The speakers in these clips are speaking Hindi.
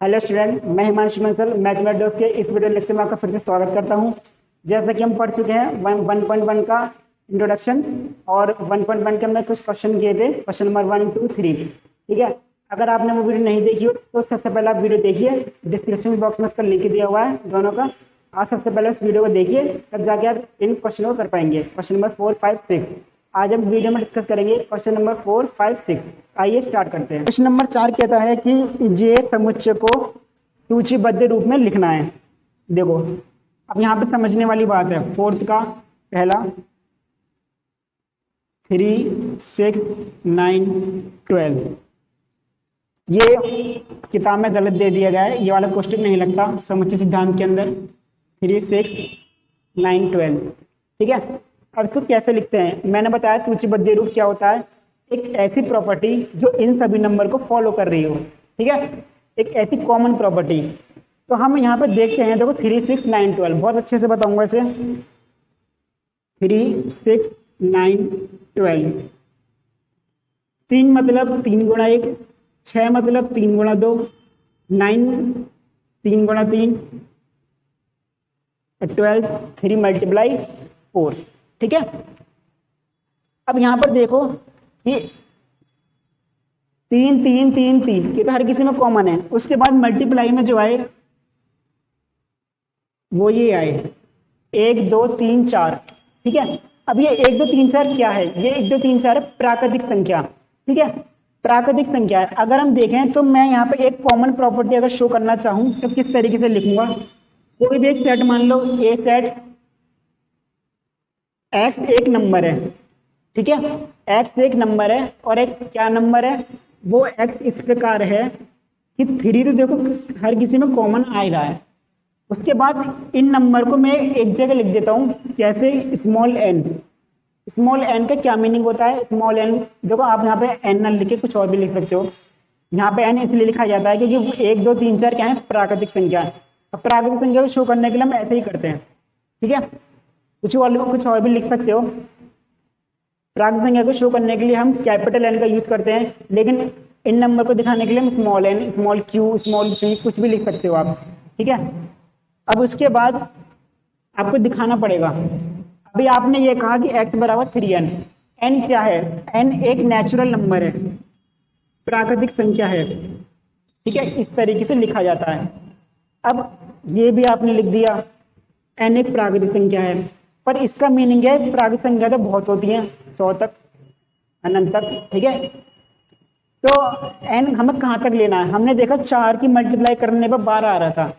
हेलो स्टूडेंट, मैं हिमांशु बंसल मैथमेटिक्स के इस वीडियो लेक्चर में आपका फिर से स्वागत करता हूं। जैसा कि हम पढ़ चुके हैं 1.1 का इंट्रोडक्शन और 1.1 के हमने कुछ क्वेश्चन किए थे, क्वेश्चन नंबर 1, 2, 3। ठीक है, अगर आपने वो वीडियो नहीं देखी हो तो सबसे पहले आप वीडियो देखिए, डिस्क्रिप्शन बॉक्स में उसका लिंक दिया हुआ है दोनों का। आप सबसे पहले उस वीडियो को देखिए, तब जाके आप इन क्वेश्चनों को कर पाएंगे। क्वेश्चन नंबर 4, 5, 6 आज हम वीडियो में डिस्कस करेंगे। क्वेश्चन नंबर 4, 5, 6 आइए स्टार्ट करते हैं। क्वेश्चन नंबर 4 कहता है कि ये समुच्चय को सूचीबद्ध रूप में लिखना है। देखो, अब यहाँ पे समझने वाली बात है। फोर्थ का पहला 3, 6, 9, 12 ये किताब में गलत दे दिया गया है। ये वाला क्वेश्चन नहीं लगता समुच्चय सिद्धांत के अंदर। 3, 6, 9, 12 ठीक है। अब इसको कैसे लिखते हैं? मैंने बताया सूचीबद्ध रूप क्या होता है, एक ऐसी प्रॉपर्टी जो इन सभी नंबर को फॉलो कर रही हो। ठीक है, एक ऐसी कॉमन प्रॉपर्टी। तो हम यहाँ पे देखते हैं, देखो 3, 6, 9, 12 बहुत अच्छे से बताऊंगा इसे। 3, 6, 9, 12 3 मतलब 3 गुणा 1, 6 मतलब 3 गुणा 2, 9 3 गुणा 3, 12 3 मल्टीप्लाई 4। ठीक है, अब यहां पर देखो कि 3 3 3 3 ये तो हर किसी में कॉमन है। उसके बाद मल्टीप्लाई में जो आए वो ये आए 1 2 3 4। ठीक है, अब ये 1 2 3 4 क्या है? ये 1 2 3 4 है प्राकृतिक संख्या। ठीक है, प्राकृतिक संख्या है। अगर हम देखें तो मैं यहाँ पे एक कॉमन प्रॉपर्टी अगर शो करना चाहूं तो किस तरीके से लिखूंगा? कोई भी एक सेट मान लो, ए सेट x एक नंबर है। ठीक है, x एक नंबर है और x क्या नंबर है? वो x इस प्रकार है कि 3 तो देखो हर किसी में कॉमन आ ही रहा है। उसके बाद इन नंबर को मैं एक जगह लिख देता हूं, कैसे? Small n। स्मॉल n का क्या मीनिंग होता है? स्मॉल n देखो, आप यहाँ पे n न लिखे कुछ और भी लिख सकते हो। यहाँ पे n इसलिए लिखा जाता है क्योंकि 1 2 3 4 क्या है? प्राकृतिक संख्या है। अब प्राकृतिक संख्या को शो करने के लिए हम ऐसे ही करते हैं। ठीक है, कुछ और भी लिख सकते हो। प्राकृतिक संख्या को शो करने के लिए हम कैपिटल N का यूज करते हैं, लेकिन इन नंबर को दिखाने के लिए हम small n, small q, small p कुछ भी लिख सकते हो आप। ठीक है, अब उसके बाद आपको दिखाना पड़ेगा। अभी आपने ये कहा कि x बराबर 3n। n क्या है? n एक नेचुरल नंबर है, प्राकृतिक संख्या है। ठीक है, इस तरीके से लिखा जाता है। अब ये भी आपने लिख दिया, n एक प्राकृतिक संख्या है, पर इसका मीनिंग है प्राकृतिक संख्या तो बहुत होती है, 100 तक, अनंत तक। ठीक है, तो n हमें कहाँ तक लेना है? हमने देखा 4 की मल्टीप्लाई करने पर 12 आ रहा था,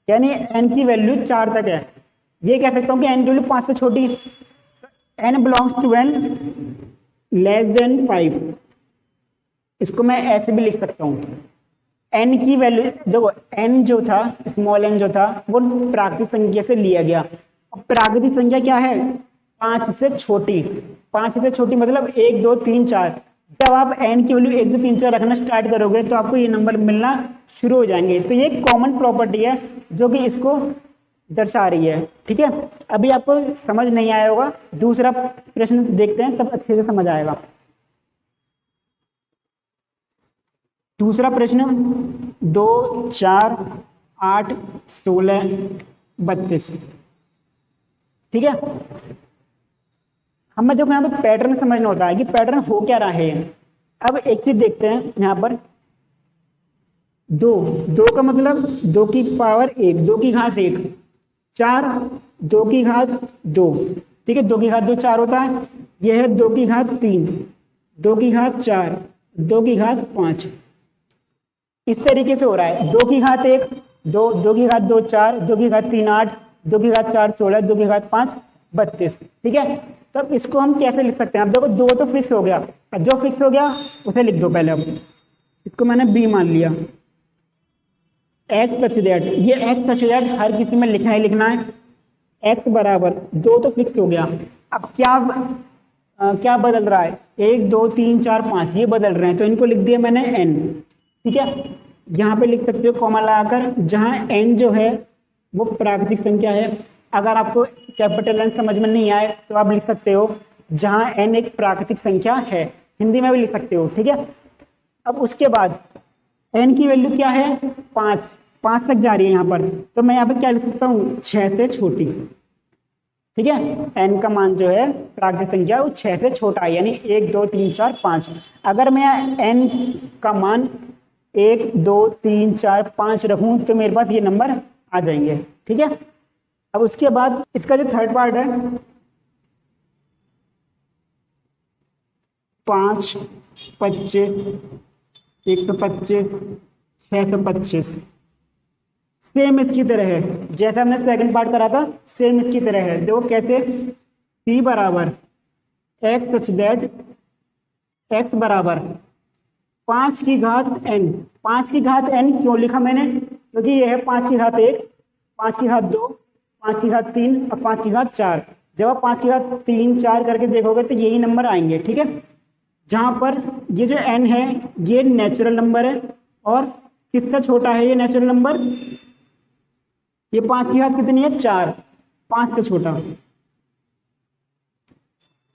यानी n की वैल्यू 4 तक है। ये कह सकता हूँ कि n की वैल्यू 5 से छोटी, n belongs to n less than 5। इसको मैं ऐसे भी लिख सकता हूँ, n की वैल्यू देखो, n जो था, स्मॉल n जो था वो प्राकृतिक संख्या से लिया गया। अब प्राकृतिक संख्या क्या है? 5 से छोटी। 5 से छोटी मतलब 1 2 3 4। जब आप n की वैल्यू 1 2 3 4 रखना स्टार्ट करोगे तो आपको ये नंबर मिलना शुरू हो जाएंगे। तो ये कॉमन प्रॉपर्टी है जो कि इसको दर्शा रही है। ठीक है, अभी आपको समझ नहीं आया होगा, दूसरा प्रश्न देखते हैं तब अच्छे से समझ आएगा। दूसरा प्रश्न 2 4 8 16 32। ठीक है, हमें देखो यहाँ पे पैटर्न समझना होता है कि पैटर्न हो क्या रहा है। अब एक चीज देखते हैं यहाँ पर, 2 का मतलब 2 की पावर 1, 2 की घात 1, 4 2 की घात 2। ठीक है, 2 की घात 2 4 होता है। यह है 2 की घात 3, 2 की घात 4, 2 की घात 5। इस तरीके से हो रहा है। 2 की घात 1 2, 2 की घात 2 4, 2 की घात 3 8, 2 की घात 4 16, 2 की घात 5 32। ठीक है, तो अब इसको हम कैसे लिख सकते हैं? अब देखो 2 तो फिक्स हो गया, अब जो फिक्स हो गया उसे लिख दो पहले। अब इसको मैंने b मान लिया। x सच दैट, ये x सच दैट हर किसी में लिखना ही लिखना है। x बराबर 2 तो फिक्स हो गया। अब क्या बदल रहा है? 1 2 3 4 5 ये बदल रहे हैं, तो इनको लिख दिया मैंने n। ठीक है, यहाँ पे लिख सकते हो कॉमा लगाकर, जहां n जो है वो प्राकृतिक संख्या है। अगर आपको कैपिटल N समझ में नहीं आए तो आप लिख सकते हो जहां n एक प्राकृतिक संख्या है, हिंदी में भी लिख सकते हो। ठीक है, अब उसके बाद n की वैल्यू क्या है? 5। 5 तक जा रही है यहाँ पर, तो मैं यहाँ पे क्या लिख सकता हूँ, 6 से छोटी। ठीक है, n का मान जो है प्राकृतिक संख्या वो 6 से छोटा है, यानी 1 2 3 4 5। अगर मैं n का मान 1 2 3 4 5 रखूं तो मेरे पास ये नंबर आ जाएंगे। ठीक है, अब उसके बाद इसका जो थर्ड पार्ट है, 5 25 125 625, सेम इसकी तरह है जैसा हमने सेकंड पार्ट करा था, सेम इसकी तरह है। देखो कैसे, c बराबर x सच दैट x बराबर 5 की घात n। 5 की घात n क्यों लिखा मैंने, क्योंकि ये है 5 की घात 1, 5 की घात 2, 5 की घात 3 और 5 की घात 4। जब आप 5 की घात 3 4 करके देखोगे तो यही नंबर आएंगे। ठीक है, जहां पर ये जो n है ये नेचुरल नंबर है, और किससे छोटा है ये नेचुरल नंबर, ये 5 की घात कितनी है 4, 5 से छोटा।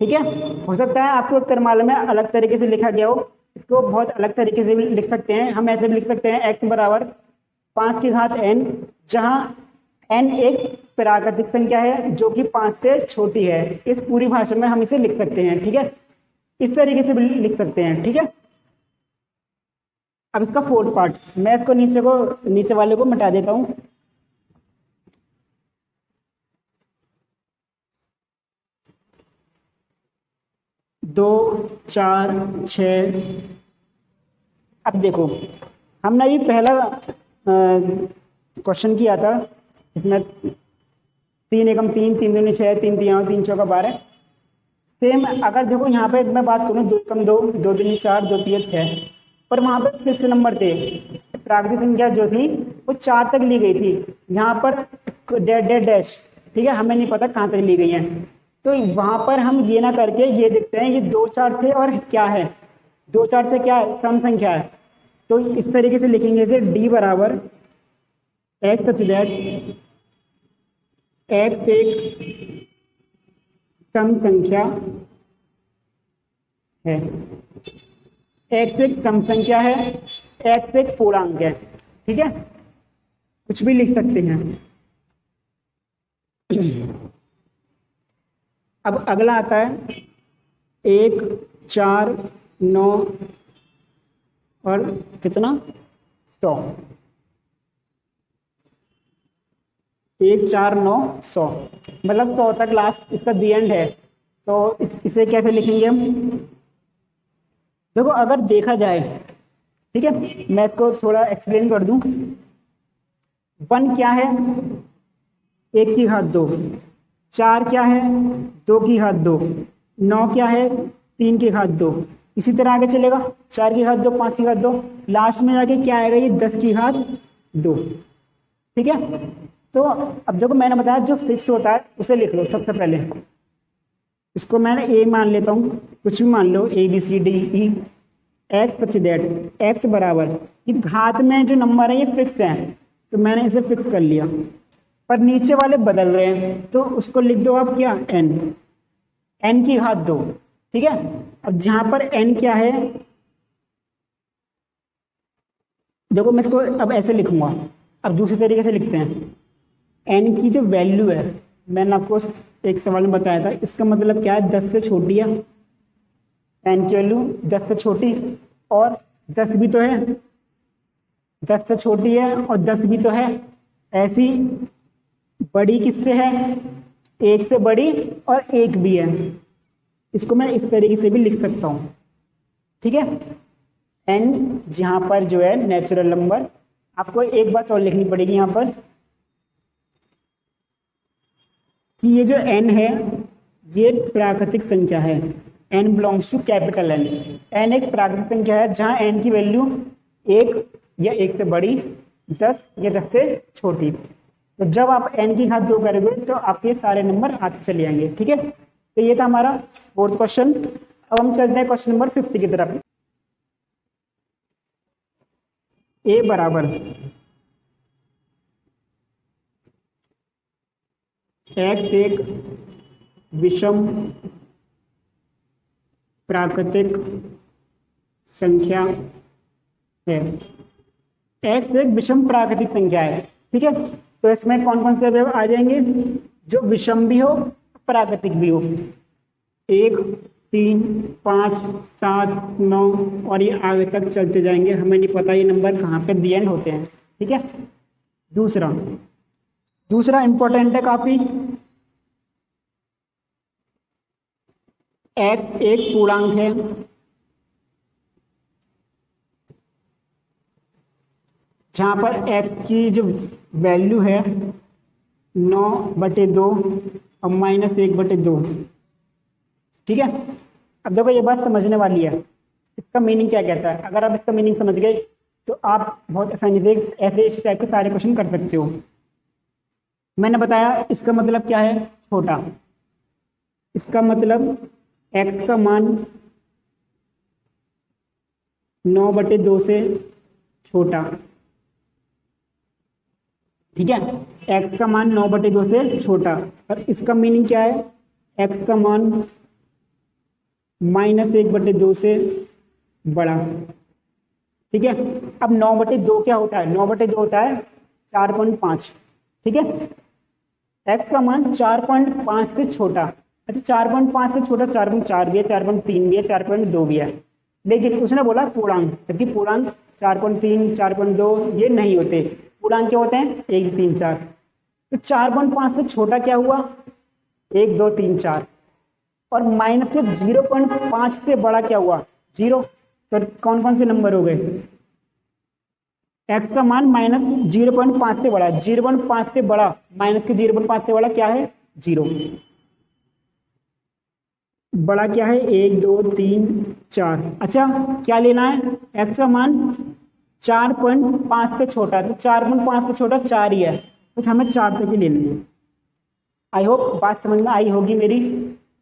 ठीक है, हो सकता है आपको उत्तर माला में अलग तरीके से लिखा गया हो, इसको बहुत अलग तरीके से भी लिख सकते हैं। हम ऐसे भी लिख सकते हैं x बराबर 5 की घात n, जहां n एक प्राकृतिक संख्या है जो कि 5 से छोटी है। इस पूरी भाषा में हम इसे लिख सकते हैं। ठीक है, इस तरीके से भी लिख सकते हैं। ठीक है, अब इसका फोर्थ पार्ट, मैं इसको नीचे वाले को मिटा देता हूं। दो 4 6, अब देखो हमने अभी पहला क्वेश्चन किया था, इसमें 3 एकम 3 3 दूनी 6 3 3 3 चौका 12। सेम अगर देखो यहाँ पे मैं बात करूँ 2 एकम 2 2 दूनी 4 2 3 6, पर वहाँ पे 6 नंबर थे, प्राकृतिक संख्या जो थी वो 4 तक ली गई थी। यहाँ पर डैश, ठीक है, हमें नहीं पता कहाँ तक ली गई है, तो वहां पर हम ये ना करके ये देखते हैं ये 2 4 से और क्या है, 2 4 से क्या है, सम संख्या है। तो इस तरीके से लिखेंगे इसे, d बराबर x सच दैट x एक सम संख्या है, x एक सम संख्या है, x एक पूर्णांक है। ठीक है, कुछ भी लिख सकते हैं। अब अगला आता है 1 4 9 और कितना 100, 1 4 9 100, मतलब 100 तक लास्ट इसका दी एंड है। तो इसे कैसे लिखेंगे हम, देखो अगर देखा जाए, ठीक है, मैं इसको थोड़ा एक्सप्लेन कर दूं। 1 क्या है, 1 की घात 2, 4 क्या है, 2 की घात 2, 9 क्या है, 3 की घात 2, इसी तरह आगे चलेगा, 4 की घात 2 5 की घात 2, लास्ट में जाके क्या आएगा, ये 10 की घात 2। ठीक है, तो अब देखो मैंने बताया जो फिक्स होता है उसे लिख लो। सबसे पहले इसको मैंने a मान लेता हूँ, कुछ भी मान लो, a b c d e, x such that x बराबर, ये घात में जो नंबर है ये फिक्स है, तो मैंने इसे फिक्स कर लिया, पर नीचे वाले बदल रहे हैं तो उसको लिख दो आप क्या, n की घात 2। ठीक है, अब जहां पर n क्या है, देखो मैं इसको अब ऐसे लिखूंगा, अब दूसरे तरीके से लिखते हैं। n की जो वैल्यू है, मैंने आपको एक सवाल में बताया था, इसका मतलब क्या है, 10 से छोटी है, n की वैल्यू 10 से छोटी, और 10 भी तो है, 10 से छोटी है और 10 भी तो है, ऐसी बड़ी किससे है, 1 से बड़ी और 1 भी है। इसको मैं इस तरीके से भी लिख सकता हूं। ठीक है, n जहां पर जो है नेचुरल नंबर, आपको एक बात और लिखनी पड़ेगी यहां पर कि ये जो n है ये प्राकृतिक संख्या है, n belongs to capital N। n एक प्राकृतिक संख्या है जहां n की वैल्यू 1 या 1 से बड़ी, 10 या 10 से छोटी। तो जब आप n की घात 2 करोगे तो आपके सारे नंबर आते चले जाएंगे। ठीक है, तो ये था हमारा फोर्थ क्वेश्चन। अब हम चलते हैं क्वेश्चन नंबर 50 की तरफ। a बराबर x एक विषम प्राकृतिक संख्या है। एक्स एक विषम प्राकृतिक संख्या है, ठीक है। तो इसमें कौन कौन से अवयव आ जाएंगे, जो विषम भी हो प्राकृतिक भी हो। 1, 3, 5, 7, 9 और ये आगे तक चलते जाएंगे, हमें नहीं पता ये नंबर कहाँ पे दी एंड होते हैं, ठीक है। दूसरा इंपॉर्टेंट है काफी, एक्स एक पूर्णांक है, जहां पर x की जो वैल्यू है 9/2 और -1/2, ठीक है। अब देखो ये बात समझने वाली है, इसका मीनिंग क्या कहता है। अगर आप इसका मीनिंग समझ गए तो आप बहुत आसानी से ऐसे इस टाइप के सारे क्वेश्चन कर सकते हो। मैंने बताया इसका मतलब क्या है, छोटा। इसका मतलब x का मान 9/2 से छोटा, ठीक है। x का मान 9/2 से छोटा, और इसका मीनिंग क्या है, x का मान -1/2 से बड़ा, ठीक है। अब 9/2 क्या होता है, 9/2 होता है 4.5, ठीक है। x का मान 4.5 से छोटा, अच्छा 4.5 से छोटा 4.4 भी है, 4.3 भी है, 4.2 भी है, लेकिन उसने बोला पूर्णांक, जबकि पूर्णांक 4.3, 4.2 ये नहीं होते। पूर्णांक क्या होते हैं, 1, 3, 4। तो 4.5 से छोटा क्या हुआ, 1, 2, 3, 4, और माइनस के 0.5 से बड़ा क्या हुआ, 0। तो कौन कौन से नंबर हो गए, x का मान -0.5 से बड़ा, 0.5 से बड़ा माइनस के 0.5 से बड़ा क्या है, 0। बड़ा क्या है, 1, 2, 3, 4। अच्छा क्या लेना है, x का मान 4.5 से छोटा है, तो 4.5 से छोटा 4 ही है, तो हमें 4 तक ही लेना है। आई होप बात समझ में आई होगी मेरी।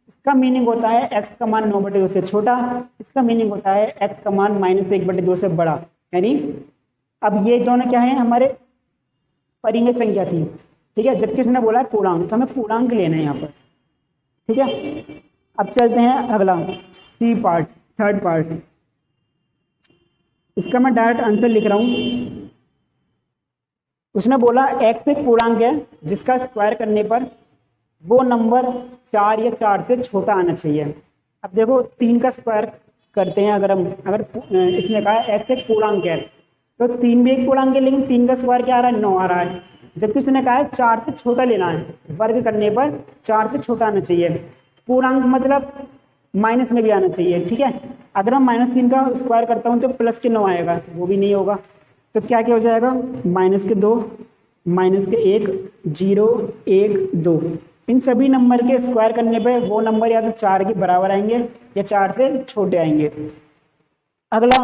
इसका मीनिंग होता है x का मान 9/2 से छोटा, इसका मीनिंग होता है x का मान -1/2 से बड़ा। यानी अब ये दोनों क्या है, हमारे परिमेय संख्या थी, ठीक है, जबकि उसने बोला है पूर्णांक, तो हमें पूर्णांक लेना है यहाँ पर, ठीक है। अब चलते हैं अगला सी पार्ट, थर्ड पार्ट। इसका मैं डायरेक्ट आंसर लिख रहा हूं। उसने बोला x एक पूर्णांक है जिसका स्क्वायर करने पर वो नंबर 4 या 4 से छोटा आना चाहिए। अब देखो 3 का स्क्वायर करते हैं, अगर इसने कहा x एक पूर्णांक है, तो 3 भी एक पूर्णांक है, लेकिन 3 का स्क्वायर क्या आ रहा है, 9 आ रहा है। जबकि उसने कहा है 4 से छोटा लेना है, वर्ग करने पर 4 से छोटा आना चाहिए। पूर्णांक मतलब माइनस में भी आना चाहिए, ठीक है। अगर हम -3 का स्क्वायर करता हूं तो प्लस के 9 आएगा, वो भी नहीं होगा। तो क्या क्या हो जाएगा, -2, -1, 0, 1, 2। इन सभी नंबर के स्क्वायर करने पे वो नंबर या तो 4 के बराबर आएंगे या 4 से छोटे आएंगे। अगला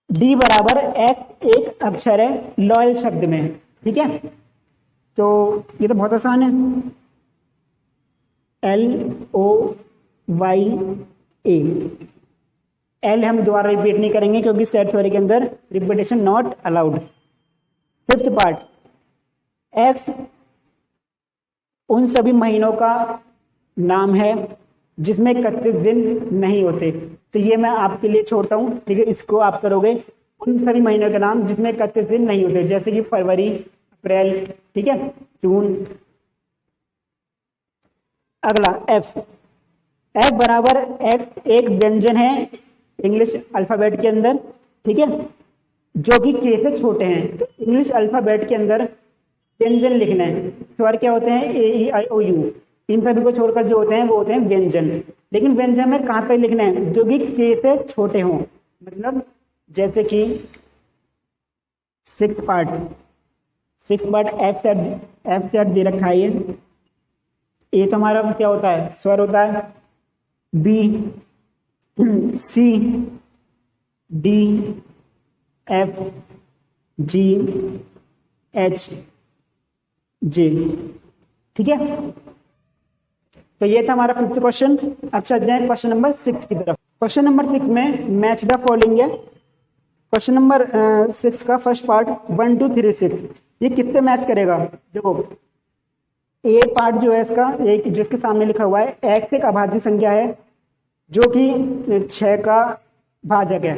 d बराबर x एक अक्षर है लॉयल शब्द में, ठीक है। तो ये तो बहुत आसान है, LOYA। एल हम दोबारा रिपीट नहीं करेंगे क्योंकि सेट थ्योरी के अंदर repetition not allowed. Fifth part, x उन सभी महीनों का नाम है जिसमें 31 दिन नहीं होते। तो ये मैं आपके लिए छोड़ता हूं, ठीक है। इसको आप करोगे, उन सभी महीनों के नाम जिसमें 31 दिन नहीं होते, जैसे कि फरवरी, अप्रैल, ठीक है, जून। अगला एफ बराबर एक्स एक व्यंजन है इंग्लिश अल्फाबेट के अंदर, ठीक है, जो कि के से छोटे हैं। तो इंग्लिश अल्फाबेट के अंदर व्यंजन लिखना है, स्वर क्या होते हैं, AEIOU। इन सभी को छोड़कर जो होते हैं वो होते हैं व्यंजन। लेकिन व्यंजन में कहां तक लिखना है, जो कि के से छोटे हों। मतलब जैसे कि 6 पार्ट एफ सेट दे रखा है। ये तो हमारा क्या होता है, स्वर होता है। बी, सी, डी, एफ, जी, एच, जे, ठीक है। तो ये था हमारा 5th क्वेश्चन। अब चलते हैं क्वेश्चन नंबर 6 की तरफ। क्वेश्चन नंबर 6 में मैच द फॉलोइंग है। क्वेश्चन नंबर 6 का फर्स्ट पार्ट 1, 2, 3, 6, ये किससे मैच करेगा। देखो ए पार्ट जो है इसका, एक जो इसके सामने लिखा हुआ है, एक्स एक अभाज्य संख्या है जो कि 6 का भाजक है।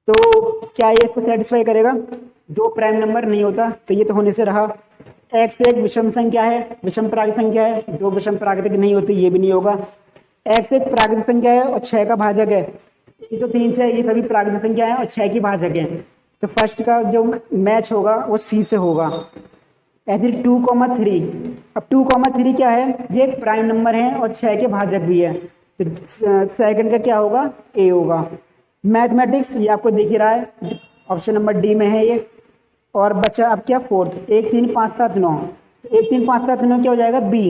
तो क्या ये इसको सेटिस्फाई करेगा? 2 प्राइम नंबर नहीं होता, तो ये तो होने से रहा। x एक विषम संख्या है, विषम प्राकृत संख्या है, 2 विषम प्राकृतिक नहीं होती, ये भी नहीं होगा। x एक प्राकृतिक संख्या है और 6 का भाजक है, ये तो 3 6 ये सभी प्राकृतिक संख्या है और 6 की भाजक है, तो फर्स्ट का जो मैच होगा वो सी से होगा। ऐसे 2,3, अब 2,3 क्या है? ये एक प्राइम नंबर है और 6 के भाजक भी है, तो सेकंड का क्या होगा? ए होगा। मैथमेटिक्स ये आपको दिख ही रहा है, ऑप्शन नंबर डी में है ये। और बचा अब क्या? फोर्थ, 1 3 5 7 9, तो 1 3 5 7 9 क्या हो जाएगा? बी।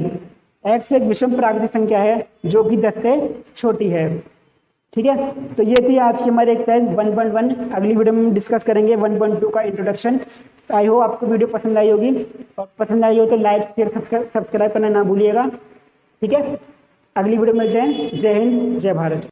एक्स एक विषम प्राकृतिक संख्या है जो कि 10 से छोटी है। ठीक है, तो ये थी आज की हमारी एक्सरसाइज 1.1। अगली वीडियो में डिस्कस करेंगे 1.2 का इंट्रोडक्शन। तो आई होप आपको वीडियो पसंद आई होगी, और पसंद आई हो तो लाइक शेयर सब्सक्राइब करना ना भूलिएगा। ठीक है, अगली वीडियो में मिलते हैं। जय हिंद, जय भारत।